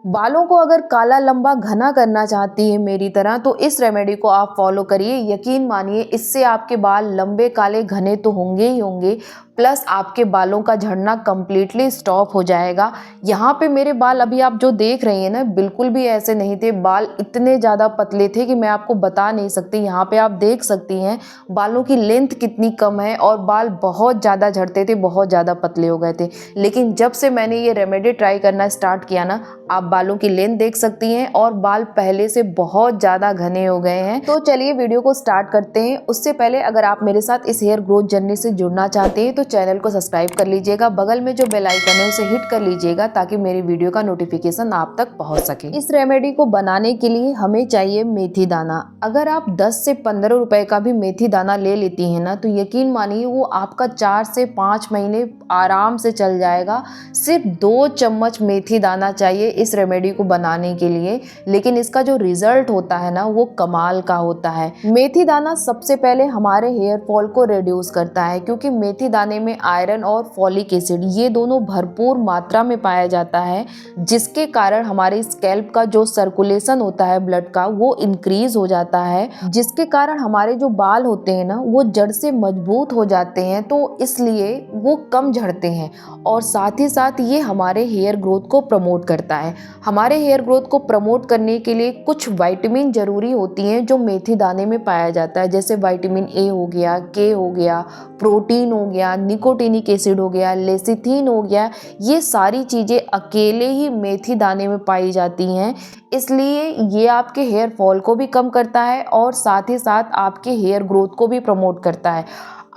बालों को अगर काला लंबा घना करना चाहती है मेरी तरह तो इस रेमेडी को आप फॉलो करिए। यकीन मानिए इससे आपके बाल लंबे काले घने तो होंगे ही होंगे, प्लस आपके बालों का झड़ना कम्प्लीटली स्टॉप हो जाएगा। यहाँ पे मेरे बाल अभी आप जो देख रही हैं ना, बिल्कुल भी ऐसे नहीं थे। बाल इतने ज़्यादा पतले थे कि मैं आपको बता नहीं सकती। यहाँ पे आप देख सकती हैं बालों की लेंथ कितनी कम है और बाल बहुत ज़्यादा झड़ते थे, बहुत ज़्यादा पतले हो गए थे। लेकिन जब से मैंने ये रेमेडी ट्राई करना स्टार्ट किया ना, आप बालों की लेंथ देख सकती हैं और बाल पहले से बहुत ज़्यादा घने हो गए हैं। तो चलिए वीडियो को स्टार्ट करते हैं। उससे पहले अगर आप मेरे साथ इस हेयर ग्रोथ जर्नी से जुड़ना चाहते हैं तो चैनल को सब्सक्राइब कर लीजिएगा, बगल में जो बेल आइकन है उसे हिट कर लीजिएगा ताकि मेरी वीडियो का नोटिफिकेशन आप तक पहुंच सके। इस रेमेडी को बनाने के लिए हमें चाहिए मेथी दाना। अगर आप 10 से 15 रुपए का भी मेथी दाना ले लेती हैं ना, तो यकीन मानिए वो आपका 4 से 5 महीने आराम से चल जाएगा। सिर्फ 2 चम्मच मेथी दाना चाहिए इस रेमेडी को बनाने के लिए, लेकिन इसका जो रिजल्ट होता है ना वो कमाल का होता है। मेथी दाना सबसे पहले हमारे हेयर फॉल को रिड्यूस करता है, क्योंकि मेथी दाने में आयरन और फॉलिक एसिड ये दोनों भरपूर मात्रा में पाया जाता है, जिसके कारण हमारे स्कैल्प का जो सर्कुलेशन होता है ब्लड का वो इंक्रीज हो जाता है, जिसके कारण हमारे जो बाल होते हैं ना वो जड़ से मजबूत हो जाते हैं, तो इसलिए वो कम झड़ते हैं। और साथ ही साथ ये हमारे हेयर ग्रोथ को प्रमोट करता है। हमारे हेयर ग्रोथ को प्रमोट करने के लिए कुछ विटामिन जरूरी होती हैं जो मेथी दाने में पाया जाता है, जैसे विटामिन ए हो गया, के हो गया, प्रोटीन हो गया, निकोटिनिक एसिड हो गया, लेसिथिन हो गया। ये सारी चीज़ें अकेले ही मेथी दाने में पाई जाती हैं, इसलिए ये आपके हेयर फॉल को भी कम करता है और साथ ही साथ आपके हेयर ग्रोथ को भी प्रमोट करता है।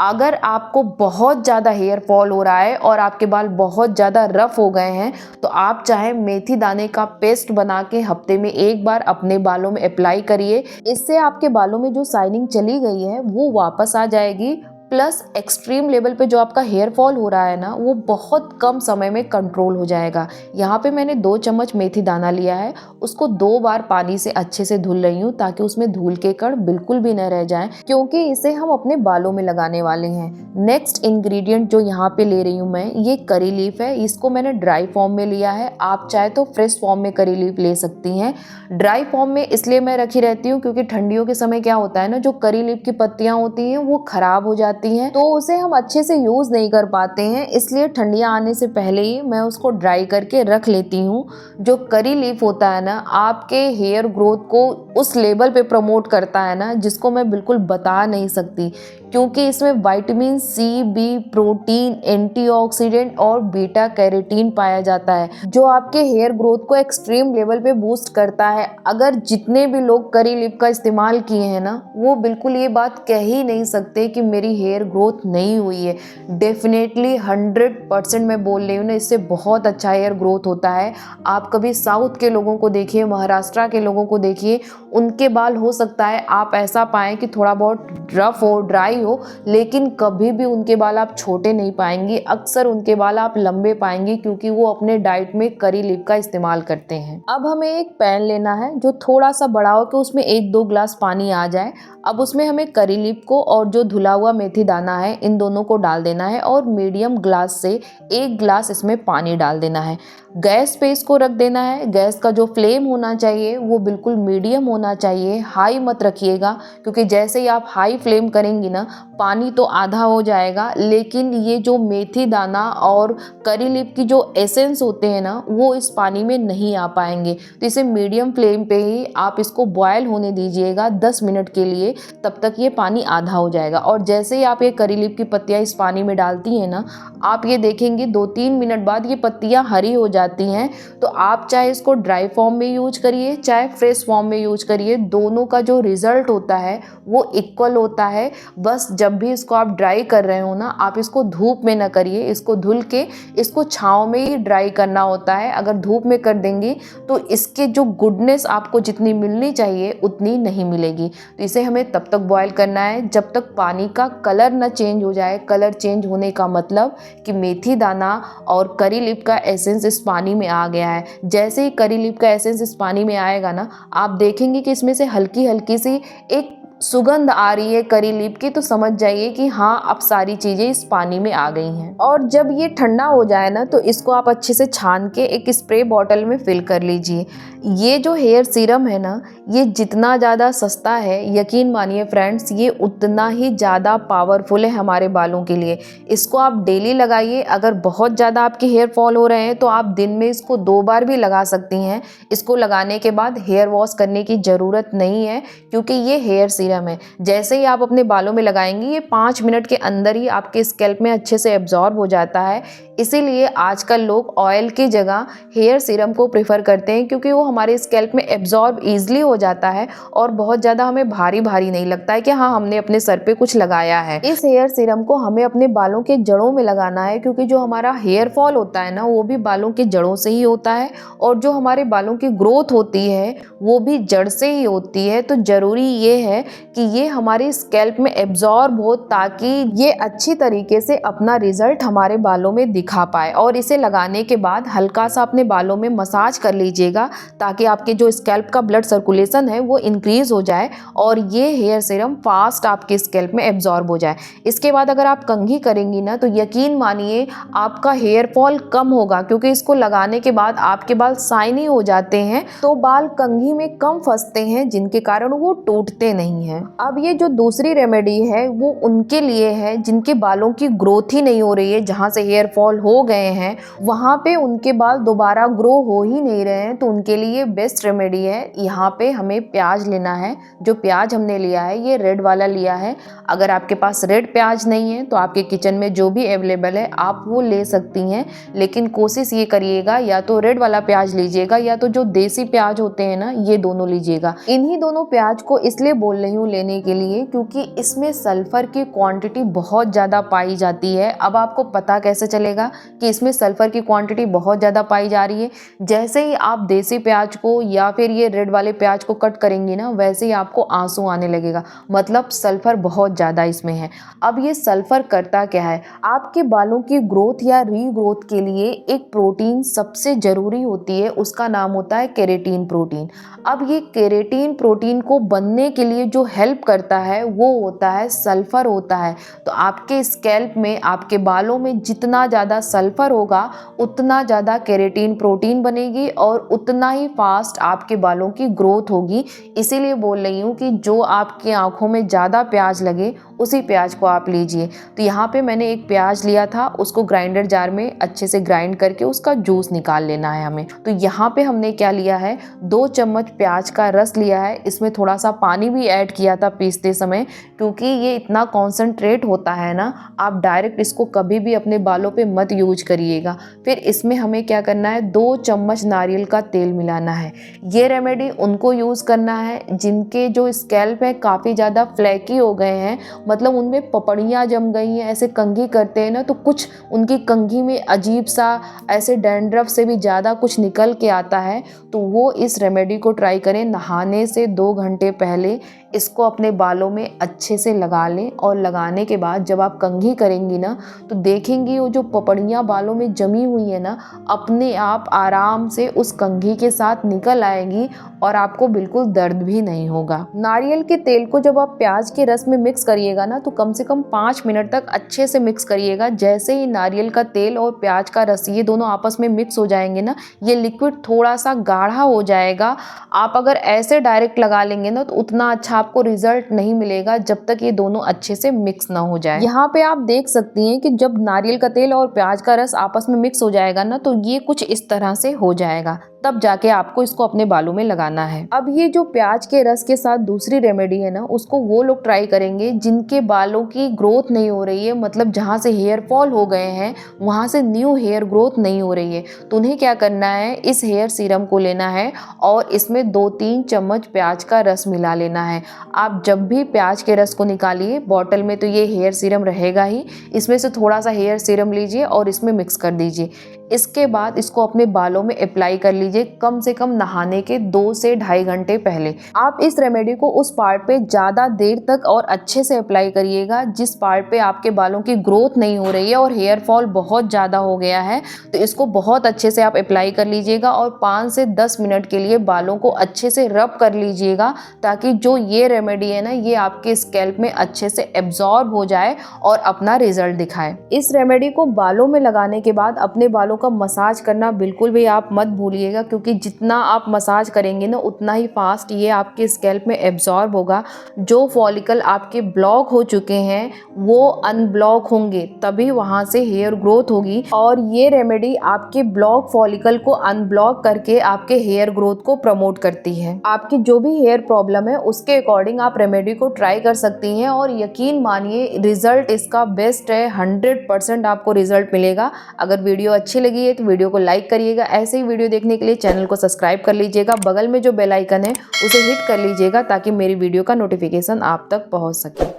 अगर आपको बहुत ज़्यादा हेयर फॉल हो रहा है और आपके बाल बहुत ज़्यादा रफ हो गए हैं, तो आप चाहे मेथी दाने का पेस्ट बना के हफ्ते में एक बार अपने बालों में अप्लाई करिए। इससे आपके बालों में जो शाइनिंग चली गई है वो वापस आ जाएगी, प्लस एक्सट्रीम लेवल पे जो आपका हेयर फॉल हो रहा है ना वो बहुत कम समय में कंट्रोल हो जाएगा। यहाँ पे मैंने 2 चम्मच मेथी दाना लिया है, उसको 2 बार पानी से अच्छे से धुल रही हूँ ताकि उसमें धूल के कण बिल्कुल भी न रह जाएं, क्योंकि इसे हम अपने बालों में लगाने वाले हैं। नेक्स्ट इंग्रेडिएंट जो यहाँ पे ले रही हूँ मैं, ये करी लीफ है। इसको मैंने ड्राई फॉर्म में लिया है, आप चाहे तो फ्रेश फॉर्म में करी लीफ ले सकती हैं। ड्राई फॉर्म में इसलिए मैं रखी रहती हूँ क्योंकि ठंडियों के समय क्या होता है ना, जो करी लीफ की पत्तियां होती हैं वो खराब हो जाती हैं, तो उसे हम अच्छे से यूज नहीं कर पाते हैं, इसलिए ठंडियां आने से पहले ही मैं उसको ड्राई करके रख लेती हूँ। जो करी लीफ होता है ना आपके हेयर ग्रोथ को उस लेवल पे प्रमोट करता है ना जिसको मैं बिल्कुल बता नहीं सकती, क्योंकि इसमें vitamin C, B, protein, antioxidant और बीटा कैरोटीन पाया जाता है, जो आपके हेयर ग्रोथ को एक्सट्रीम लेवल पे बूस्ट करता है। अगर जितने भी लोग करी लीफ का इस्तेमाल किए हैं ना, वो बिल्कुल ये बात कह ही नहीं सकते कि मेरी हेयर ग्रोथ नहीं हुई है। डेफिनेटली 100% मैं बोल रही हूँ ना, इससे बहुत अच्छा हेयर ग्रोथ होता है। आप कभी साउथ के लोगों को देखिए, महाराष्ट्र के लोगों को देखिए, उनके बाल हो सकता है आप ऐसा पाएं कि थोड़ा बहुत रफ हो, ड्राई हो, लेकिन कभी भी उनके बाल आप छोटे नहीं पाएंगे। अक्सर उनके बाल आप लंबे पाएंगे, क्योंकि वो अपने डाइट में करी लीफ का इस्तेमाल करते हैं। अब हमें एक पैन लेना है जो थोड़ा सा बड़ा हो, कि उसमें 1-2 ग्लास पानी आ जाए। अब उसमें हमें करी लीफ को और जो धुला हुआ मेथी दाना है इन दोनों को डाल देना है और मीडियम ग्लास से 1 ग्लास इसमें पानी डाल देना है। गैस पे इसको रख देना है। गैस का जो फ्लेम होना चाहिए वो बिल्कुल मीडियम होना चाहिए, हाई मत रखिएगा, क्योंकि जैसे ही आप हाई फ्लेम करेंगी ना पानी तो आधा हो जाएगा, लेकिन ये जो मेथी दाना और करी लीफ की जो एसेंस होते हैं ना वो इस पानी में नहीं आ पाएंगे। तो इसे मीडियम फ्लेम पे ही आप इसको बॉयल होने दीजिएगा 10 मिनट के लिए, तब तक ये पानी आधा हो जाएगा। और जैसे ही आप ये करी लीफ की पत्तियां इस पानी में डालती हैं ना, आप ये देखेंगे 2-3 मिनट बाद ये पत्तियां हरी हो जाती हैं। तो आप चाहे इसको ड्राई फॉर्म में यूज करिए चाहे फ्रेश फॉर्म में यूज करिए, दोनों का जो रिजल्ट होता है वो इक्वल होता है। बस जब भी इसको आप ड्राई कर रहे हो ना, आप इसको धूप में ना करिए, इसको धुल के इसको छांव में ही ड्राई करना होता है। अगर धूप में कर देंगे तो इसके जो गुडनेस आपको जितनी मिलनी चाहिए उतनी नहीं मिलेगी। तो इसे हमें तब तक बॉयल करना है जब तक पानी का कलर ना चेंज हो जाए। कलर चेंज होने का मतलब कि मेथी दाना और करी लीफ का एसेंस इस पानी में आ गया है। जैसे ही करी लीफ का एसेंस इस पानी में आएगा ना, आप देखेंगे कि इसमें से हल्की हल्की सी एक सुगंध आ रही है करी लीफ की, तो समझ जाइए कि हाँ, अब सारी चीज़ें इस पानी में आ गई हैं। और जब ये ठंडा हो जाए ना, तो इसको आप अच्छे से छान के एक स्प्रे बॉटल में फिल कर लीजिए। ये जो हेयर सीरम है ना, ये जितना ज़्यादा सस्ता है, यकीन मानिए फ्रेंड्स, ये उतना ही ज़्यादा पावरफुल है हमारे बालों के लिए। इसको आप डेली लगाइए। अगर बहुत ज़्यादा आपके हेयर फॉल हो रहे हैं तो आप दिन में इसको 2 बार भी लगा सकती हैं। इसको लगाने के बाद हेयर वॉश करने की ज़रूरत नहीं है, क्योंकि ये हेयर सीरम है। जैसे ही आप अपने बालों में लगाएंगी, ये 5 मिनट के अंदर ही आपके स्कैल्प में अच्छे से एब्जॉर्ब हो जाता है। इसीलिए आजकल लोग ऑयल की जगह हेयर सीरम को प्रेफर करते हैं, क्योंकि वो हमारे स्कैल्प में एब्जॉर्ब ईजिली हो जाता है और बहुत ज़्यादा हमें भारी भारी नहीं लगता है कि हाँ, हमने अपने सर पे कुछ लगाया है। इस हेयर सीरम को हमें अपने बालों के जड़ों में लगाना है, क्योंकि जो हमारा हेयर फॉल होता है ना, वो भी बालों के जड़ों से ही होता है, और जो हमारे बालों की ग्रोथ होती है वो भी जड़ से ही होती है। तो ज़रूरी ये है कि ये हमारे स्कैल्प में एब्जॉर्ब हो, ताकि ये अच्छी तरीके से अपना रिजल्ट हमारे बालों में दिखा पाए। और इसे लगाने के बाद हल्का सा अपने बालों में मसाज कर लीजिएगा, ताकि आपके जो स्कैल्प का ब्लड सर्कुलेशन है वो इंक्रीज हो जाए और ये हेयर सीरम फास्ट आपके स्कैल्प में एब्जॉर्ब हो जाए। इसके बाद अगर आप कंघी करेंगी ना, तो यकीन मानिए आपका हेयर फॉल कम होगा, क्योंकि इसको लगाने के बाद आपके बाल शाइनी हो जाते हैं, तो बाल कंघी में कम फंसते हैं, जिनके कारण वो टूटते नहीं हैं। अब ये जो दूसरी रेमेडी है वो उनके लिए है जिनके बालों की ग्रोथ ही नहीं हो रही है, जहाँ से हेयर फॉल हो गए हैं वहाँ पे उनके बाल दोबारा ग्रो हो ही नहीं रहे हैं, तो उनके लिए बेस्ट रेमेडी है। यहाँ पे हमें प्याज लेना है। जो प्याज हमने लिया है ये रेड वाला लिया है। अगर आपके पास रेड प्याज नहीं है तो आपके किचन में जो भी अवेलेबल है आप वो ले सकती हैं, लेकिन कोशिश ये करिएगा या तो रेड वाला प्याज लीजिएगा या तो जो देसी प्याज होते हैं ना, ये दोनों लीजिएगा। इन्हीं दोनों प्याज को इसलिए बोल रही हूँ लेने के लिए क्योंकि इसमें सल्फर की क्वांटिटी बहुत ज़्यादा पाई जाती है। अब आपको पता कैसे चलेगा कि इसमें सल्फर की क्वांटिटी बहुत ज़्यादा पाई जा रही है? जैसे ही आप देसी प्याज को या फिर ये रेड वाले प्याज को कट करेंगी ना, वैसे ही आपको आंसू आने लगेगा, मतलब सल्फर बहुत ज़्यादा इसमें है। अब ये सल्फर करता क्या है? आपके बालों की ग्रोथ या रीग्रोथ के लिए एक प्रोटीन सबसे ज़रूरी होती है, उसका नाम होता है केरेटिन प्रोटीन। अब ये केरेटिन प्रोटीन को बनने के लिए जो हेल्प करता है वो होता है सल्फर होता है। तो आपके स्कैल्प में, आपके बालों में जितना ज़्यादा सल्फर होगा उतना ज़्यादा केरेटिन प्रोटीन बनेगी और उतना ही फास्ट आपके बालों की ग्रोथ होगी। इसीलिए बोल रही हूँ कि जो आपकी आंखों में ज़्यादा प्याज लगे उसी प्याज को आप लीजिए। तो यहाँ पे मैंने एक प्याज लिया था, उसको ग्राइंडर जार में अच्छे से ग्राइंड करके उसका जूस निकाल लेना है हमें। तो यहाँ पे हमने क्या लिया है, 2 चम्मच प्याज का रस लिया है। इसमें थोड़ा सा पानी भी ऐड किया था पीसते समय, क्योंकि ये इतना कॉन्सेंट्रेट होता है ना, आप डायरेक्ट इसको कभी भी अपने बालों पे मत यूज करिएगा। फिर इसमें हमें क्या करना है, 2 चम्मच नारियल का तेल मिलाना है। ये रेमेडी उनको यूज़ करना है जिनके जो स्कैल्प है काफ़ी ज़्यादा फ्लैकी हो गए हैं, मतलब उनमें पपड़ियाँ जम गई हैं। ऐसे कंघी करते हैं ना तो कुछ उनकी कंघी में अजीब सा ऐसे डैंड्रफ से भी ज़्यादा कुछ निकल के आता है, तो वो इस रेमेडी को ट्राई करें। नहाने से 2 घंटे पहले इसको अपने बालों में अच्छे से लगा लें, और लगाने के बाद जब आप कंघी करेंगी ना तो देखेंगी वो जो पपड़ियाँ बालों में जमी हुई है ना, अपने आप आराम से उस कंघी के साथ निकल आएंगी और आपको बिल्कुल दर्द भी नहीं होगा। नारियल के तेल को जब आप प्याज के रस में मिक्स करिएगा ना, तो कम से कम 5 मिनट तक अच्छे से मिक्स करिएगा। जैसे ही नारियल का तेल और प्याज का रस ये दोनों आपस में मिक्स हो जाएंगे ना, ये लिक्विड थोड़ा सा गाढ़ा हो जाएगा। आप अगर ऐसे डायरेक्ट लगा लेंगे ना तो उतना अच्छा आपको रिजल्ट नहीं मिलेगा जब तक ये दोनों अच्छे से मिक्स ना हो जाए। यहाँ पे आप देख सकती हैं कि जब नारियल का तेल और प्याज का रस आपस में मिक्स हो जाएगा ना, तो ये कुछ इस तरह से हो जाएगा, तब जाके आपको इसको अपने बालों में लगाना है। अब ये जो प्याज के रस के साथ दूसरी रेमेडी है ना, उसको वो लोग ट्राई करेंगे जिनके बालों की ग्रोथ नहीं हो रही है, मतलब जहाँ से हेयर फॉल हो गए हैं वहाँ से न्यू हेयर ग्रोथ नहीं हो रही है। तो उन्हें क्या करना है, इस हेयर सीरम को लेना है और इसमें 2-3 चम्मच प्याज का रस मिला लेना है। आप जब भी प्याज के रस को निकालिए बॉटल में, तो ये हेयर सीरम रहेगा ही, इसमें से थोड़ा सा हेयर सीरम लीजिए और इसमें मिक्स कर दीजिए। इसके बाद इसको अपने बालों में अप्लाई कर लीजिए, कम से कम नहाने के 2 से ढाई घंटे पहले। आप इस रेमेडी को उस पार्ट पे ज़्यादा देर तक और अच्छे से अप्लाई करिएगा जिस पार्ट पे आपके बालों की ग्रोथ नहीं हो रही है और हेयर फॉल बहुत ज़्यादा हो गया है। तो इसको बहुत अच्छे से आप अप्लाई कर लीजिएगा और 5 से 10 मिनट के लिए बालों को अच्छे से रब कर लीजिएगा, ताकि जो ये रेमेडी है ना, ये आपके स्कैल्प में अच्छे से एब्जॉर्ब हो जाए और अपना रिजल्ट दिखाए। इस रेमेडी को बालों में लगाने के बाद अपने बालों का मसाज करना बिल्कुल भी आप मत भूलिएगा, क्योंकि जितना आप मसाज करेंगे ना उतना ही फास्ट ये आपके स्कैल्प में एब्जॉर्ब होगा। जो फॉलिकल आपके ब्लॉक हो चुके हैं वो अनब्लॉक होंगे, तभी वहां से हेयर ग्रोथ होगी। और ये रेमेडी आपके ब्लॉक फॉलिकल को अनब्लॉक करके आपके हेयर ग्रोथ को प्रमोट करती है। आपकी जो भी हेयर प्रॉब्लम है उसके अकॉर्डिंग आप रेमेडी को ट्राई कर सकती हैं और यकीन मानिए रिजल्ट इसका बेस्ट है। 100% आपको रिजल्ट मिलेगा। अगर वीडियो अच्छी लगी है तो वीडियो को लाइक करिएगा। ऐसे ही वीडियो देखने के लिए चैनल को सब्सक्राइब कर लीजिएगा। बगल में जो बेल आइकन है उसे हिट कर लीजिएगा ताकि मेरी वीडियो का नोटिफिकेशन आप तक पहुंच सके।